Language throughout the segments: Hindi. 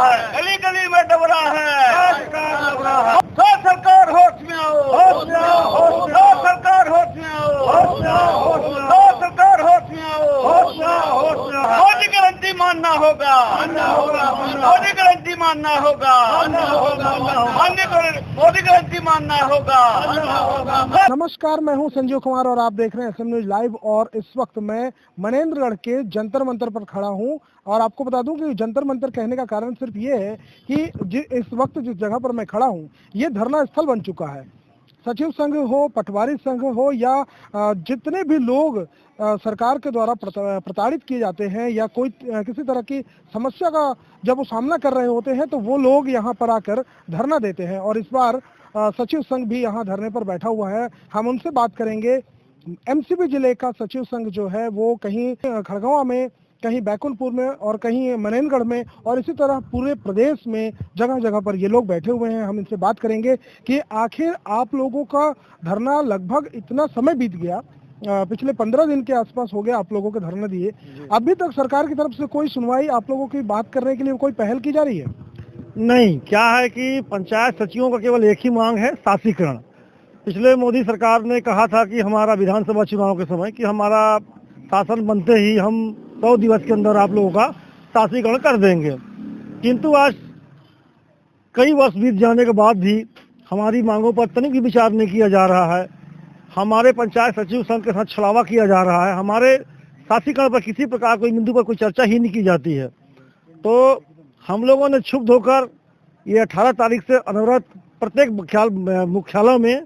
है, गली गली में दब रहा है। तो सरकार होश में आओ, तो सरकार होश में आओ, तो सरकार होश में आओ। मोदी गारंटी मानना होगा, मोदी गारंटी मानना होगा, मोदी गारंटी मानना होगा। नमस्कार, मैं हूं संजीव कुमार और आप देख रहे हैं SM न्यूज लाइव। और इस वक्त मैं मनेंद्रगढ़ के जंतर मंतर पर खड़ा हूं और आपको बता दूं कि जंतर मंतर कहने का कारण सिर्फ ये है कि इस वक्त जिस जगह पर मैं खड़ा हूं ये धरना स्थल बन चुका है। सचिव संघ हो, पटवारी संघ हो या जितने भी लोग सरकार के द्वारा प्रताड़ित किए जाते हैं या कोई किसी तरह की समस्या का जब वो सामना कर रहे होते हैं तो वो लोग यहाँ पर आकर धरना देते हैं। और इस बार सचिव संघ भी यहाँ धरने पर बैठा हुआ है। हम उनसे बात करेंगे। MCP जिले का सचिव संघ जो है वो कहीं खड़गवां में, कहीं बैकुंठपुर में और कहीं मनेंद्रगढ़ में और इसी तरह पूरे प्रदेश में जगह जगह पर ये लोग बैठे हुए हैं। हम इनसे बात करेंगे कि आखिर आप लोगों का धरना लगभग इतना समय बीत गया, पिछले 15 दिन के आसपास हो गया आप लोगों के धरना दिए, अभी तक सरकार की तरफ से कोई सुनवाई, आप लोगों की बात करने के लिए कोई पहल की जा रही है? नहीं, क्या है कि पंचायत सचिवों का केवल एक ही मांग है, शासीकरण। पिछले मोदी सरकार ने कहा था कि हमारा विधानसभा चुनाव के समय कि हमारा शासन बनते ही हम 100 दिवस के अंदर आप लोगों का शासीकरण कर देंगे, किंतु आज कई वर्ष बीत जाने के बाद भी हमारी मांगों पर तनिक भी विचार नहीं किया जा रहा है। हमारे पंचायत सचिव संघ के साथ छलावा किया जा रहा है। हमारे शासीकरण पर किसी प्रकार कोई बिंदु पर कोई चर्चा ही नहीं की जाती है। तो हम लोगों ने क्षुब्ध होकर ये 18 तारीख से अनवरत प्रत्येक मुख्यालयों में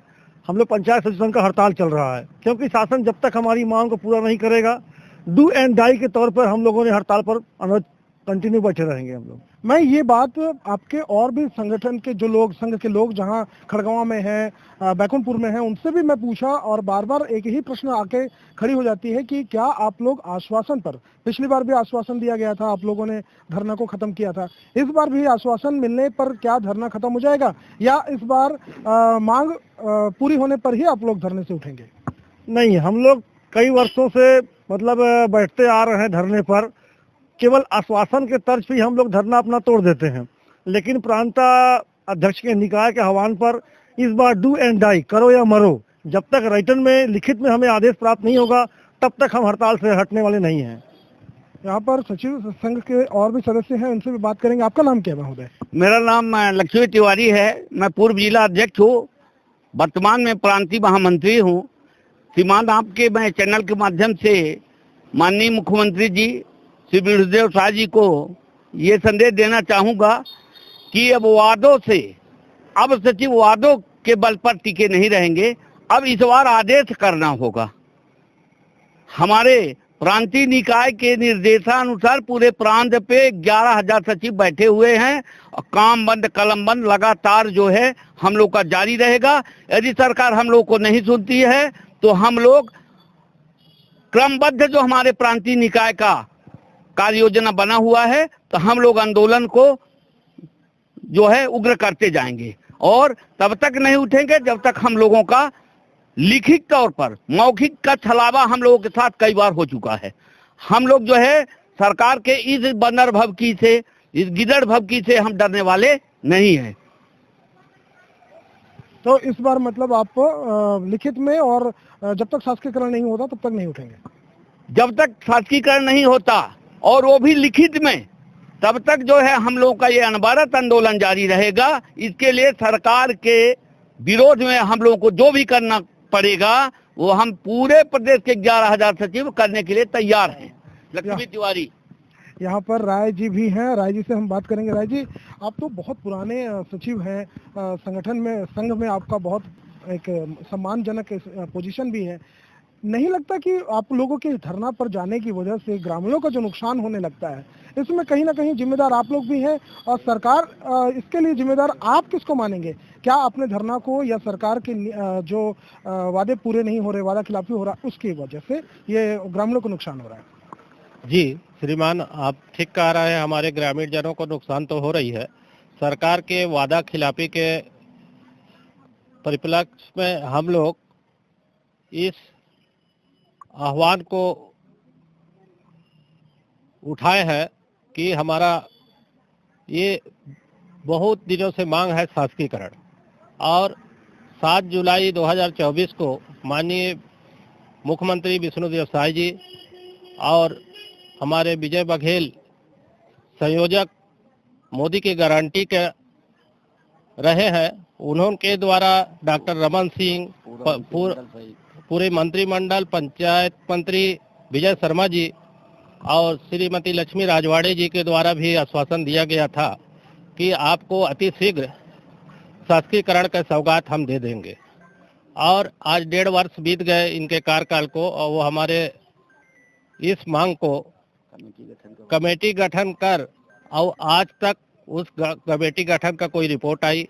हम लोग पंचायत सचिव संघ का हड़ताल चल रहा है, क्योंकि शासन जब तक हमारी मांग को पूरा नहीं करेगा, डू एंड डाई के तौर पर हम लोगों ने हड़ताल पर अनवरत कंटिन्यू बैठे रहेंगे हम लोग। मैं ये बात आपके और भी संगठन के जो लोग, संघ के लोग जहां खड़गवां में हैं, बैकुंठपुर में हैं, उनसे भी मैं पूछा और बार बार एक ही प्रश्न आके खड़ी हो जाती है कि क्या आप लोग आश्वासन पर, पिछली बार भी आश्वासन दिया गया था, आप लोगों ने धरना को खत्म किया था, इस बार भी आश्वासन मिलने पर क्या धरना खत्म हो जाएगा या इस बार मांग पूरी होने पर ही आप लोग धरने से उठेंगे? नहीं, हम लोग कई वर्षों से बैठते आ रहे हैं धरने पर, केवल आश्वासन के तर्ज पे हम लोग धरना अपना तोड़ देते हैं, लेकिन प्रांत अध्यक्ष के निकाय के आह्वान पर इस बार डू एंड डाई, करो या मरो, जब तक राइटन में, लिखित में हमें आदेश प्राप्त नहीं होगा तब तक हम हड़ताल से हटने वाले नहीं हैं। यहाँ पर सचिव संघ के और भी सदस्य हैं, उनसे भी बात करेंगे। आपका नाम क्या है महोदय? मेरा नाम लक्ष्मी तिवारी है, मैं पूर्व जिला अध्यक्ष हूँ, वर्तमान में प्रांतीय महामंत्री हूँ। श्रीमान, आपके मैं चैनल के माध्यम से माननीय मुख्यमंत्री जी श्री विष्णुदेव शाह जी को ये संदेश देना चाहूँगा कि अब वादों से, अब सचिव वादों के बल पर टिके नहीं रहेंगे, अब इस बार आदेश करना होगा। हमारे प्रांतीय निकाय के निर्देशानुसार पूरे प्रांत पे 11,000 सचिव बैठे हुए हैं और काम बंद कलम बंद लगातार जो है हम लोग का जारी रहेगा। यदि सरकार हम लोग को नहीं सुनती है तो हम लोग क्रमबद्ध जो हमारे प्रांतीय निकाय का कार्य योजना बना हुआ है तो हम लोग आंदोलन को जो है उग्र करते जाएंगे और तब तक नहीं उठेंगे जब तक हम लोगों का लिखित तौर पर, मौखिक का छलावा हम लोगों के साथ कई बार हो चुका है। हम लोग जो है सरकार के इस बंदर भभकी से, इस गिदड़ भभकी से हम डरने वाले नहीं हैं। तो इस बार मतलब आप लिखित में और जब तक शासकीकरण नहीं होता तब तक नहीं उठेंगे? जब तक शासकीकरण नहीं होता और वो भी लिखित में, तब तक जो है हम लोग का ये अनवरत आंदोलन जारी रहेगा। इसके लिए सरकार के विरोध में हम लोगों को जो भी करना पड़ेगा वो हम पूरे प्रदेश के 11,000 सचिव करने के लिए तैयार हैं। लक्ष्मी तिवारी। यहाँ पर राय जी भी हैं, राय जी से हम बात करेंगे। राय जी, आप तो बहुत पुराने सचिव हैं, संगठन में, संघ में आपका बहुत एक सम्मानजनक पोजीशन भी है। नहीं लगता कि आप लोगों के धरना पर जाने की वजह से ग्रामीणों का जो नुकसान होने लगता है, इसमें कहीं ना कहीं जिम्मेदार आप लोग भी हैं और सरकार, इसके लिए जिम्मेदार आप किसको मानेंगे? क्या अपने धरना को या सरकार के जो वादे पूरे नहीं हो रहे, वादा खिलाफी हो रहा, उसकी वजह से ये ग्रामीणों को नुकसान हो रहा है? जी श्रीमान, आप ठीक कह रहे हैं, हमारे ग्रामीण जनों को नुकसान तो हो रही है। सरकार के वादा खिलाफी के परिप्रेक्ष्य में हम लोग इस आह्वान को उठाए हैं कि हमारा ये बहुत दिनों से मांग है शासकीकरण। और 7 जुलाई 2024 को माननीय मुख्यमंत्री विष्णुदेव साय जी और हमारे विजय बघेल संयोजक मोदी की गारंटी के रहे हैं, उन्होंने द्वारा डॉक्टर रमन सिंह, पूरे मंत्रिमंडल, पंचायत मंत्री विजय शर्मा जी और श्रीमती लक्ष्मी राजवाड़े जी के द्वारा भी आश्वासन दिया गया था कि आपको अति शीघ्र शासकीकरण का सौगात हम दे देंगे। और आज 1.5 वर्ष बीत गए इनके कार्यकाल को, और वो हमारे इस मांग को कमेटी गठन कर और आज तक उस कमेटी गठन का कोई रिपोर्ट आई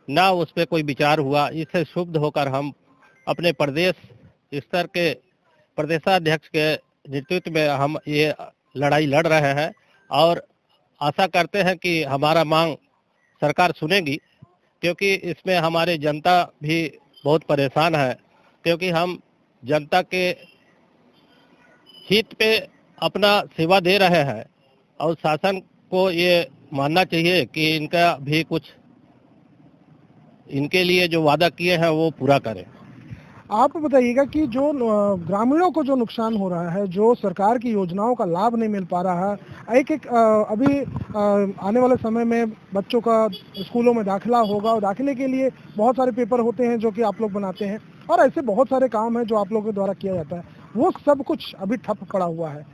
ना उस पर कोई विचार हुआ। इससे क्षुब्ध होकर हम अपने प्रदेश स्तर के प्रदेशाध्यक्ष के नेतृत्व में हम ये लड़ाई लड़ रहे हैं और आशा करते हैं कि हमारा मांग सरकार सुनेगी, क्योंकि इसमें हमारे जनता भी बहुत परेशान है, क्योंकि हम जनता के हित पे अपना सेवा दे रहे हैं और शासन को ये मानना चाहिए कि इनका भी कुछ, इनके लिए जो वादा किए हैं वो पूरा करें। आप बताइएगा कि जो ग्रामीणों को जो नुकसान हो रहा है, जो सरकार की योजनाओं का लाभ नहीं मिल पा रहा है, एक अभी आने वाले समय में बच्चों का स्कूलों में दाखिला होगा और दाखिले के लिए बहुत सारे पेपर होते हैं जो कि आप लोग बनाते हैं और ऐसे बहुत सारे काम हैं जो आप लोगों के द्वारा किया जाता है, वो सब कुछ अभी ठप पड़ा हुआ है।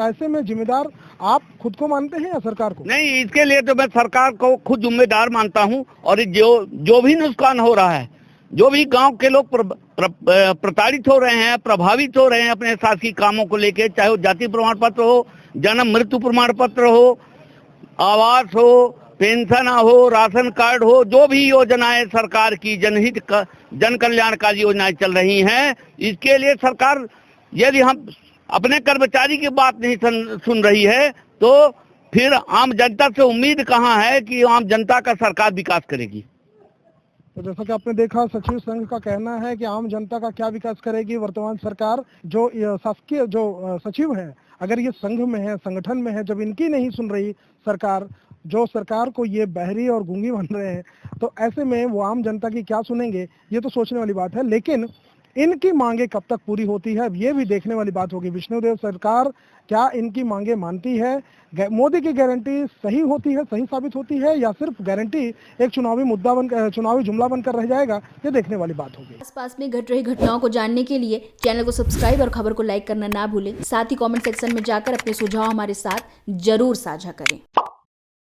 ऐसे में जिम्मेदार आप खुद को मानते हैं या सरकार को? नहीं, इसके लिए तो मैं सरकार को खुद जिम्मेदार मानता हूँ। और जो भी नुकसान हो रहा है, जो भी गांव के लोग प्रताड़ित हो रहे हैं, प्रभावित हो रहे हैं अपने शासकीय कामों को लेके, चाहे वो जाति प्रमाण पत्र हो, जन्म मृत्यु प्रमाण पत्र हो, आवास हो, पेंशन हो, राशन कार्ड हो, जो भी योजनाएं सरकार की जनहित जन कल्याणकारी योजनाएं चल रही हैं, इसके लिए सरकार यदि हम अपने कर्मचारी की बात नहीं सुन रही है तो फिर आम जनता से उम्मीद कहाँ है कि आम जनता का सरकार विकास करेगी। तो जैसा कि आपने देखा, सचिव संघ का कहना है कि आम जनता का क्या विकास करेगी वर्तमान सरकार। जो शासकीय जो सचिव है, अगर ये संघ में है, संगठन में है, जब इनकी नहीं सुन रही सरकार, जो सरकार को ये बहरी और गूंगी बन रहे हैं, तो ऐसे में वो आम जनता की क्या सुनेंगे, ये तो सोचने वाली बात है। लेकिन इनकी मांगे कब तक पूरी होती है, अब ये भी देखने वाली बात होगी। विष्णुदेव सरकार क्या इनकी मांगे मानती है? मोदी की गारंटी सही होती है, सही साबित होती है, या सिर्फ गारंटी एक चुनावी जुमला बनकर रह जाएगा, ये देखने वाली बात होगी। आसपास में घट रही घटनाओं को जानने के लिए चैनल को सब्सक्राइब और खबर को लाइक करना ना भूलें। साथ ही कमेंट सेक्शन में जाकर अपने सुझाव हमारे साथ जरूर साझा करें।